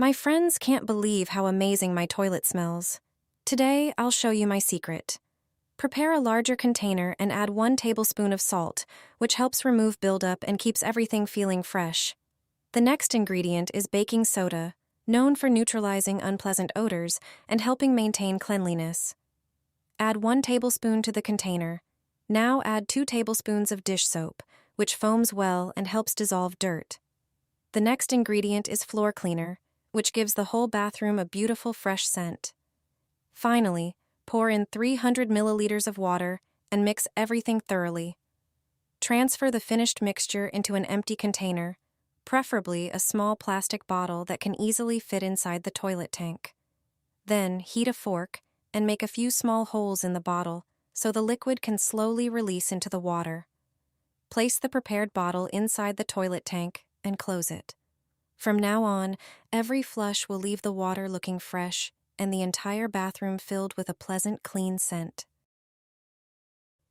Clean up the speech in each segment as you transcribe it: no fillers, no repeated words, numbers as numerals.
My friends can't believe how amazing my toilet smells. Today, I'll show you my secret. Prepare a larger container and add 1 tablespoon of salt, which helps remove buildup and keeps everything feeling fresh. The next ingredient is baking soda, known for neutralizing unpleasant odors and helping maintain cleanliness. Add 1 tablespoon to the container. Now add 2 tablespoons of dish soap, which foams well and helps dissolve dirt. The next ingredient is floor cleaner, which gives the whole bathroom a beautiful fresh scent. Finally, pour in 300 milliliters of water and mix everything thoroughly. Transfer the finished mixture into an empty container, preferably a small plastic bottle that can easily fit inside the toilet tank. Then heat a fork and make a few small holes in the bottle so the liquid can slowly release into the water. Place the prepared bottle inside the toilet tank and close it. From now on, every flush will leave the water looking fresh and the entire bathroom filled with a pleasant, clean scent.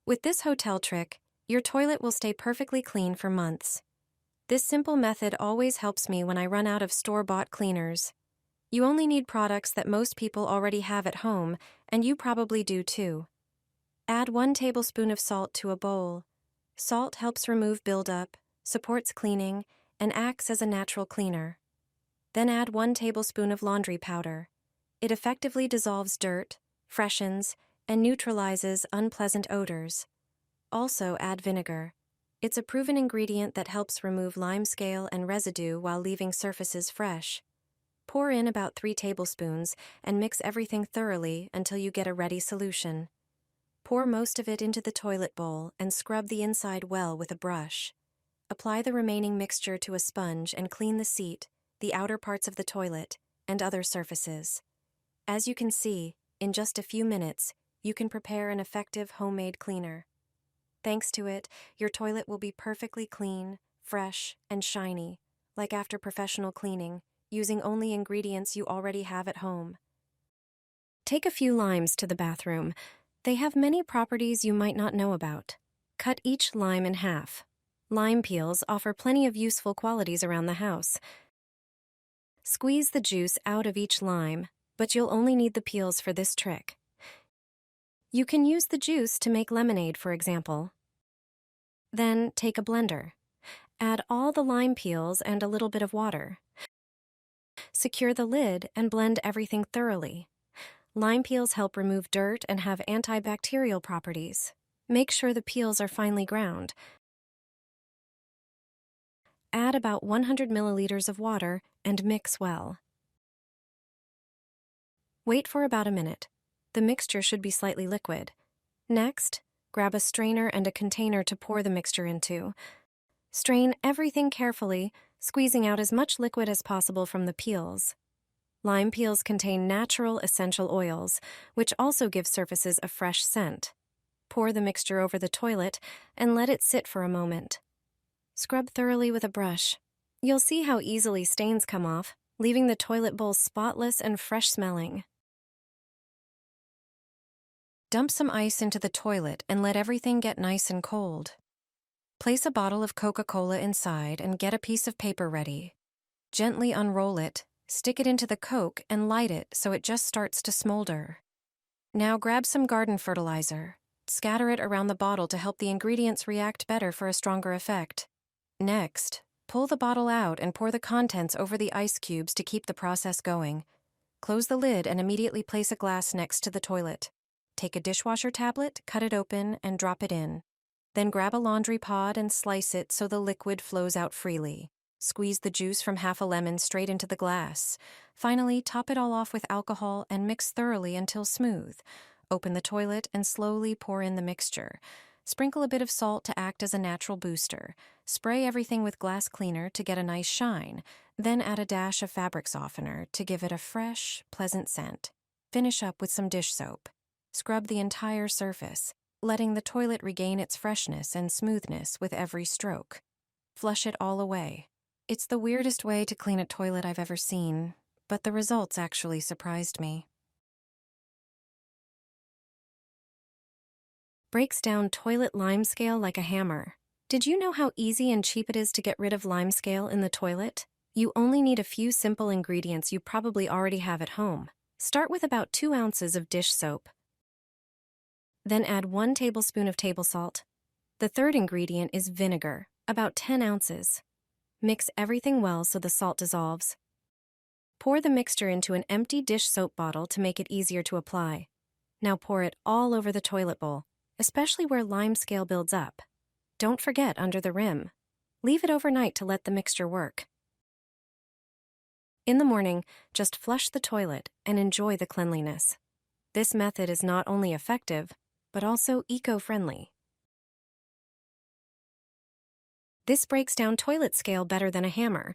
With this hotel trick, your toilet will stay perfectly clean for months. This simple method always helps me when I run out of store-bought cleaners. You only need products that most people already have at home, and you probably do too. Add 1 tablespoon of salt to a bowl. Salt helps remove buildup, supports cleaning, and acts as a natural cleaner. Then add 1 tablespoon of laundry powder. It effectively dissolves dirt, freshens, and neutralizes unpleasant odors. Also add vinegar. It's a proven ingredient that helps remove limescale and residue while leaving surfaces fresh. Pour in about 3 tablespoons and mix everything thoroughly until you get a ready solution. Pour most of it into the toilet bowl and scrub the inside well with a brush. Apply the remaining mixture to a sponge and clean the seat, the outer parts of the toilet, and other surfaces. As you can see, in just a few minutes, you can prepare an effective homemade cleaner. Thanks to it, your toilet will be perfectly clean, fresh, and shiny, like after professional cleaning, using only ingredients you already have at home. Take a few limes to the bathroom. They have many properties you might not know about. Cut each lime in half. Lime peels offer plenty of useful qualities around the house. Squeeze the juice out of each lime, but you'll only need the peels for this trick. You can use the juice to make lemonade, for example. Then take a blender. Add all the lime peels and a little bit of water. Secure the lid and blend everything thoroughly. Lime peels help remove dirt and have antibacterial properties. Make sure the peels are finely ground. Add about 100 milliliters of water and mix well. Wait for about a minute. The mixture should be slightly liquid. Next, grab a strainer and a container to pour the mixture into. Strain everything carefully, squeezing out as much liquid as possible from the peels. Lime peels contain natural essential oils, which also give surfaces a fresh scent. Pour the mixture over the toilet and let it sit for a moment. Scrub thoroughly with a brush. You'll see how easily stains come off, leaving the toilet bowl spotless and fresh-smelling. Dump some ice into the toilet and let everything get nice and cold. Place a bottle of Coca-Cola inside and get a piece of paper ready. Gently unroll it, stick it into the Coke, and light it so it just starts to smolder. Now grab some garden fertilizer. Scatter it around the bottle to help the ingredients react better for a stronger effect. Next, pull the bottle out and pour the contents over the ice cubes to keep the process going. Close the lid and immediately place a glass next to the toilet. Take a dishwasher tablet, cut it open, and drop it in. Then grab a laundry pod and slice it so the liquid flows out freely. Squeeze the juice from half a lemon straight into the glass. Finally, top it all off with alcohol and mix thoroughly until smooth. Open the toilet and slowly pour in the mixture. Sprinkle a bit of salt to act as a natural booster. Spray everything with glass cleaner to get a nice shine. Then add a dash of fabric softener to give it a fresh, pleasant scent. Finish up with some dish soap. Scrub the entire surface, letting the toilet regain its freshness and smoothness with every stroke. Flush it all away. It's the weirdest way to clean a toilet I've ever seen, but the results actually surprised me. Breaks down toilet limescale like a hammer. Did you know how easy and cheap it is to get rid of limescale in the toilet? You only need a few simple ingredients you probably already have at home. Start with about 2 ounces of dish soap. Then add 1 tablespoon of table salt. The third ingredient is vinegar, about 10 ounces. Mix everything well so the salt dissolves. Pour the mixture into an empty dish soap bottle to make it easier to apply. Now pour it all over the toilet bowl, especially where lime scale builds up. Don't forget under the rim. Leave it overnight to let the mixture work. In the morning, just flush the toilet and enjoy the cleanliness. This method is not only effective, but also eco-friendly. This breaks down toilet scale better than a hammer.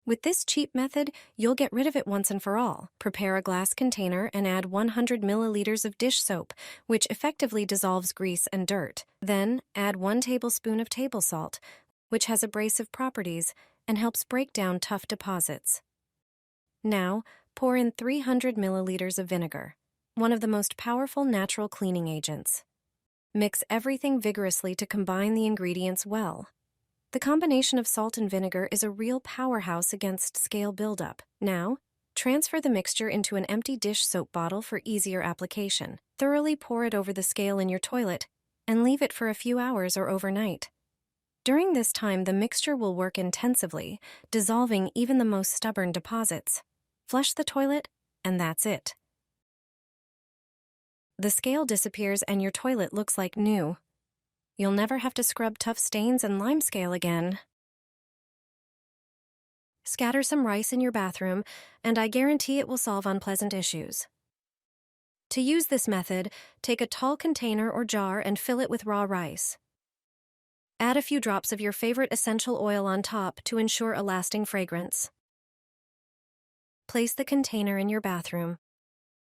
With this cheap method, you'll get rid of it once and for all. Prepare a glass container and add 100 milliliters of dish soap, which effectively dissolves grease and dirt. Then, add 1 tablespoon of table salt, which has abrasive properties and helps break down tough deposits. Now, pour in 300 milliliters of vinegar, one of the most powerful natural cleaning agents. Mix everything vigorously to combine the ingredients well. The combination of salt and vinegar is a real powerhouse against scale buildup. Now, transfer the mixture into an empty dish soap bottle for easier application. Thoroughly pour it over the scale in your toilet and leave it for a few hours or overnight. During this time, the mixture will work intensively, dissolving even the most stubborn deposits. Flush the toilet, and that's it. The scale disappears and your toilet looks like new. You'll never have to scrub tough stains and lime scale again. Scatter some rice in your bathroom, and I guarantee it will solve unpleasant issues. To use this method, take a tall container or jar and fill it with raw rice. Add a few drops of your favorite essential oil on top to ensure a lasting fragrance. Place the container in your bathroom.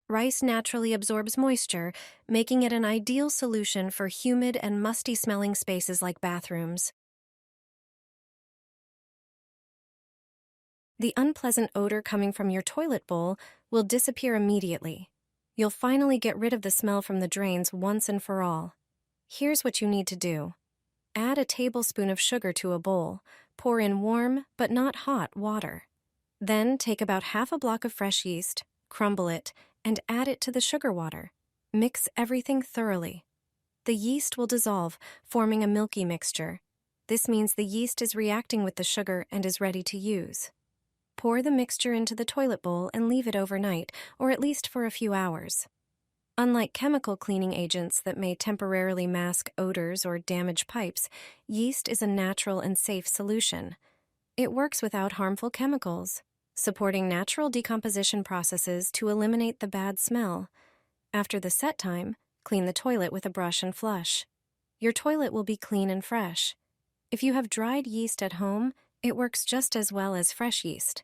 Rice naturally absorbs moisture, making it an ideal solution for humid and musty-smelling spaces like bathrooms. The unpleasant odor coming from your toilet bowl will disappear immediately. You'll finally get rid of the smell from the drains once and for all. Here's what you need to do. Add a tablespoon of sugar to a bowl. Pour in warm, but not hot, water. Then take about half a block of fresh yeast, crumble it, and add it to the sugar water. Mix everything thoroughly. The yeast will dissolve, forming a milky mixture. This means the yeast is reacting with the sugar and is ready to use. Pour the mixture into the toilet bowl and leave it overnight, or at least for a few hours. Unlike chemical cleaning agents that may temporarily mask odors or damage pipes, yeast is a natural and safe solution. It works without harmful chemicals, supporting natural decomposition processes to eliminate the bad smell. After the set time, clean the toilet with a brush and flush. Your toilet will be clean and fresh. If you have dried yeast at home, it works just as well as fresh yeast.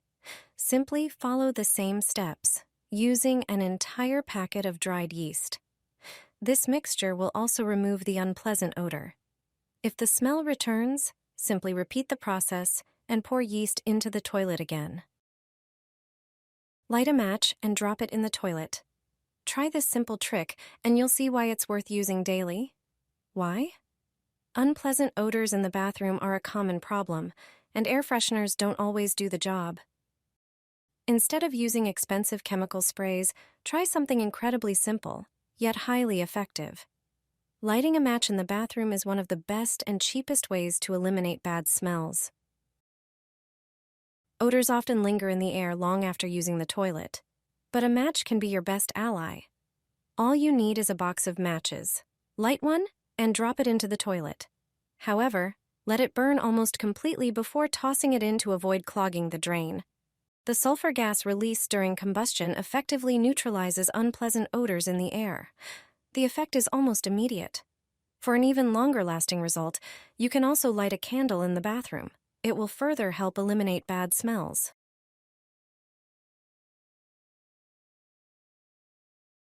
Simply follow the same steps, using an entire packet of dried yeast. This mixture will also remove the unpleasant odor. If the smell returns, simply repeat the process and pour yeast into the toilet again. Light a match and drop it in the toilet. Try this simple trick and you'll see why it's worth using daily. Why? Unpleasant odors in the bathroom are a common problem, and air fresheners don't always do the job. Instead of using expensive chemical sprays, try something incredibly simple, yet highly effective. Lighting a match in the bathroom is one of the best and cheapest ways to eliminate bad smells. Odors often linger in the air long after using the toilet, but a match can be your best ally. All you need is a box of matches. Light one and drop it into the toilet. However, let it burn almost completely before tossing it in to avoid clogging the drain. The sulfur gas released during combustion effectively neutralizes unpleasant odors in the air. The effect is almost immediate. For an even longer-lasting result, you can also light a candle in the bathroom. It will further help eliminate bad smells.